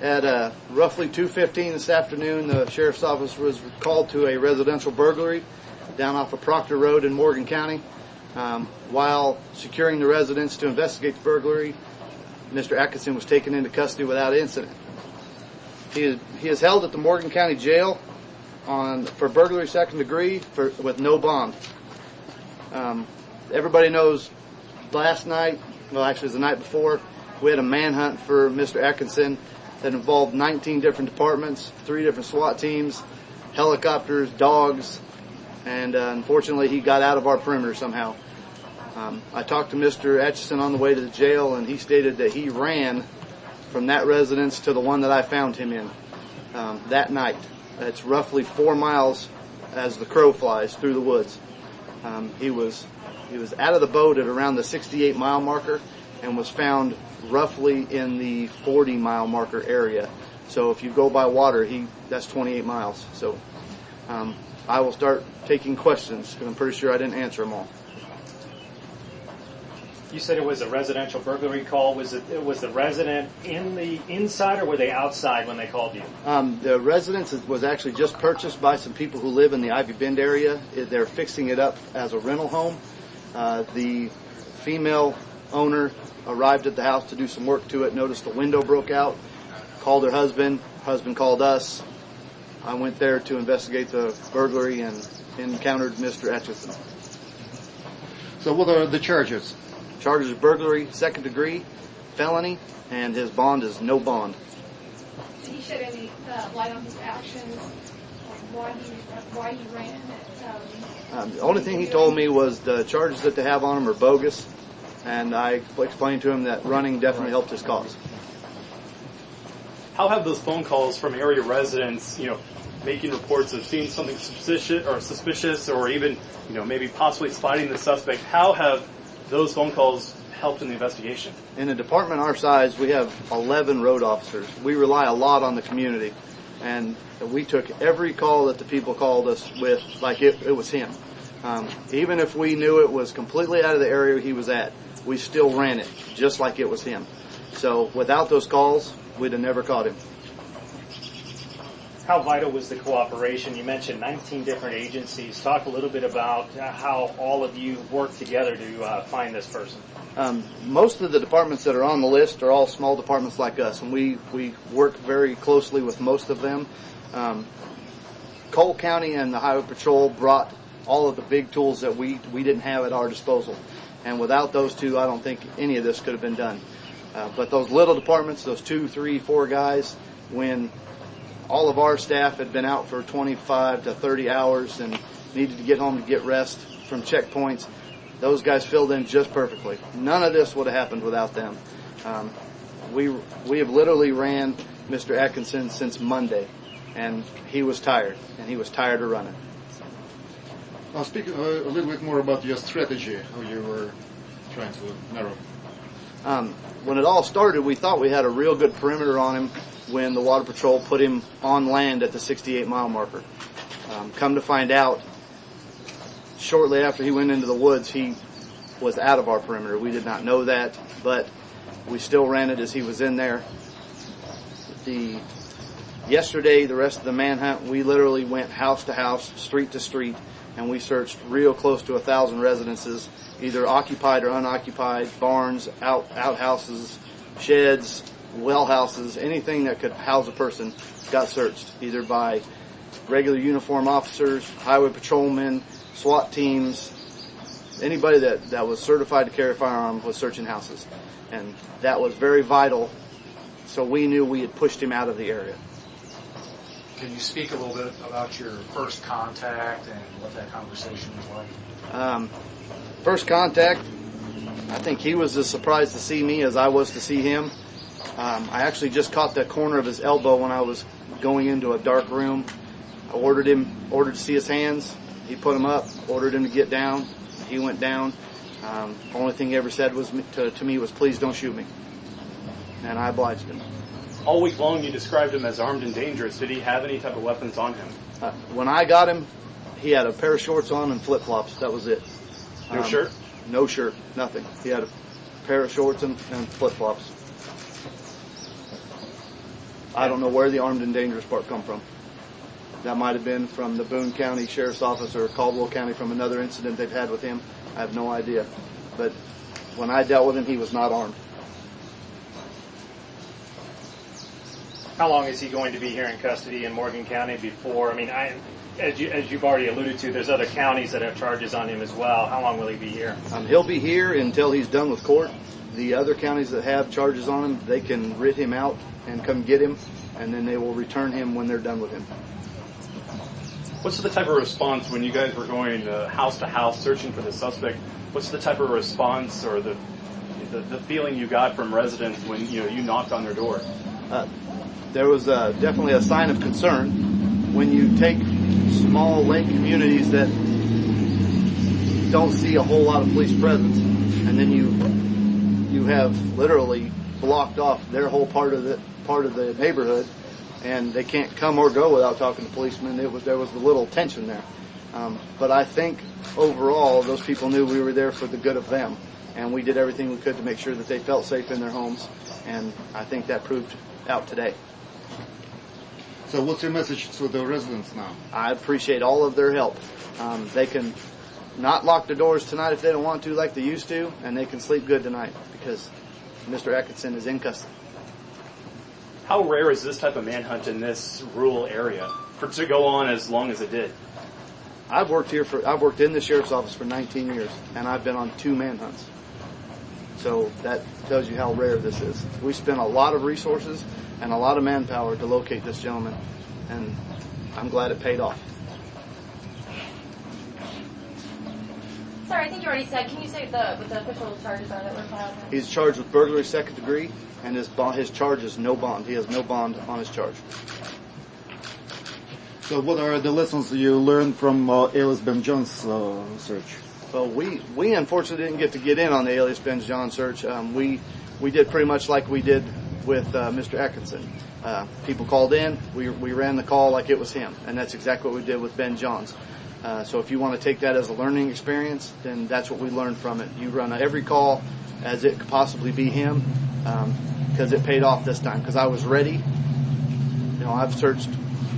At roughly 2:15 this afternoon, the Sheriff's Office was called to a residential burglary down off of Proctor Road in Morgan County. While securing the residence to investigate the burglary, Mr. Atkinson was taken into custody without incident. He is held at the Morgan County Jail for burglary second degree with no bond. Everybody knows last night, well actually it was the night before, we had a manhunt for Mr. Atkinson that involved 19 different departments, 3 different SWAT teams, helicopters, dogs, and unfortunately he got out of our perimeter somehow. I talked to Mr. Atchison on the way to the jail, and he stated that he ran from that residence to the one that I found him in that night. It's roughly 4 miles as the crow flies through the woods. He was out of the boat at around the 68-mile marker and was found roughly in the 40-mile marker area. So if you go by water, that's 28 miles. So I will start taking questions because I'm pretty sure I didn't answer them all. You said it was a residential burglary call. Was the resident inside or were they outside when they called you? The residence was actually just purchased by some people who live in the Ivy Bend area. They're fixing it up as a rental home. The female owner arrived at the house to do some work to it, noticed the window broke out, called her husband. Husband called us. I went there to investigate the burglary and encountered Mr. Atchison. So what are the charges? Charges of burglary, second degree, felony, and his bond is no bond. Did he shed any light on his actions, why he ran? The only thing he told me was the charges that they have on him are bogus, and I explained to him that running definitely helped his cause. How have those phone calls from area residents, making reports of seeing something suspicious or even, maybe possibly spotting the suspect, how have those phone calls helped in the investigation? In a department our size, we have 11 road officers. We rely a lot on the community, and we took every call that the people called us with like it was him. Even if we knew it was completely out of the area he was at, we still ran it just like it was him. So without those calls, we'd have never caught him. How vital was the cooperation? You mentioned 19 different agencies. Talk a little bit about how all of you work together to find this person. Most of the departments that are on the list are all small departments like us, and we work very closely with most of them. Cole County and the Highway Patrol brought all of the big tools that we didn't have at our disposal. And without those two, I don't think any of this could have been done. But those little departments, those 2, 3, 4 guys, when all of our staff had been out for 25 to 30 hours and needed to get home to get rest from checkpoints, those guys filled in just perfectly. None of this would have happened without them. We have literally ran Mr. Atkinson since Monday, and he was tired, and he was tired of running. Now speak a little bit more about your strategy, how you were trying to narrow. When it all started, we thought we had a real good perimeter on him when the Water Patrol put him on land at the 68-mile marker. Come to find out, shortly after he went into the woods, he was out of our perimeter. We did not know that, but we still ran it as he was in there. Yesterday, the rest of the manhunt, we literally went house to house, street to street, and we searched real close to 1,000 residences, either occupied or unoccupied, barns, outhouses, sheds, well houses, anything that could house a person got searched, either by regular uniformed officers, highway patrolmen, SWAT teams. Anybody that was certified to carry a firearm was searching houses. And that was very vital, so we knew we had pushed him out of the area. Can you speak a little bit about your first contact and what that conversation was like? First contact, I think he was as surprised to see me as I was to see him. I actually just caught the corner of his elbow when I was going into a dark room. I ordered to see his hands. He put them up, ordered him to get down. He went down. Only thing he ever said was to me was, "Please don't shoot me." And I obliged him. All week long you described him as armed and dangerous. Did he have any type of weapons on him? When I got him, he had a pair of shorts on and flip-flops. That was it. No shirt? No shirt, nothing. He had a pair of shorts and flip-flops. I don't know where the armed and dangerous part come from. That might have been from the Boone County Sheriff's Office or Caldwell County from another incident they've had with him. I have no idea. But when I dealt with him, he was not armed. How long is he going to be here in custody in Morgan County before? I mean, as you've already alluded to, there's other counties that have charges on him as well. How long will he be here? He'll be here until he's done with court. The other counties that have charges on him, they can writ him out and come get him, and then they will return him when they're done with him. What's the type of response when you guys were going house to house searching for the suspect? What's the type of response or the feeling you got from residents when you knocked on their door? There was definitely a sign of concern when you take small lake communities that don't see a whole lot of police presence, and then you have literally blocked off their whole part of the neighborhood, and they can't come or go without talking to policemen. There was a little tension there, but I think overall those people knew we were there for the good of them, and we did everything we could to make sure that they felt safe in their homes, and I think that proved out today. So what's your message to the residents now? I appreciate all of their help. They can not lock their doors tonight if they don't want to like they used to, and they can sleep good tonight because Mr. Atkinson is in custody. How rare is this type of manhunt in this rural area to go on as long as it did? I've worked in the sheriff's office for 19 years, and I've been on 2 manhunts. So that tells you how rare this is. We spent a lot of resources and a lot of manpower to locate this gentleman, and I'm glad it paid off. Sorry, I think you already said. Can you say what the official charges are that were filed? He's charged with burglary second degree, and his charge is no bond. He has no bond on his charge. So what are the lessons you learned from Alias Ben John's search? Well, we unfortunately didn't get to get in on the alias Ben John search. We did pretty much like we did with Mr. Atkinson. People called in, we ran the call like it was him, and that's exactly what we did with Ben Johns. So if you want to take that as a learning experience, then that's what we learned from it. You run every call as it could possibly be him, because it paid off this time, because I was ready. I've searched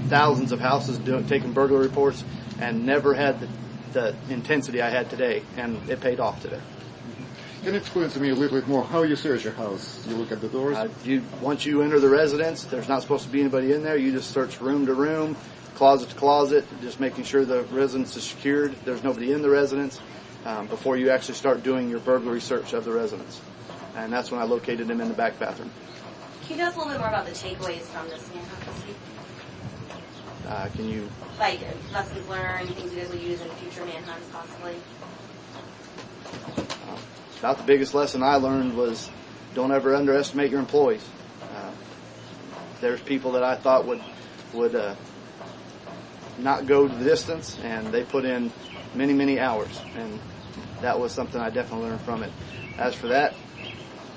thousands of houses taking burglary reports and never had the intensity I had today, and it paid off today. Can you explain to me a little bit more how you search a house? You look at the doors? Once you enter the residence, there's not supposed to be anybody in there. You just search room to room, closet to closet, just making sure the residence is secured. There's nobody in the residence before you actually start doing your burglary search of the residence. And that's when I located him in the back bathroom. Can you tell us a little bit more about the takeaways from this manhunt this week? Can you... Like lessons learned, things you guys will use in future manhunts possibly? About the biggest lesson I learned was don't ever underestimate your employees. There's people that I thought would not go to the distance, and they put in many, many hours, and that was something I definitely learned from it. As for that,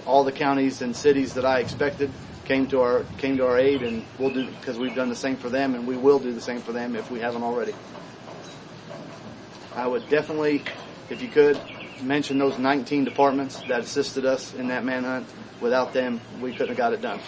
all the counties and cities that I expected came to our aid, and we'll do, because we've done the same for them, and we will do the same for them if we haven't already. I would definitely, if you could, mention those 19 departments that assisted us in that manhunt. Without them, we couldn't have got it done.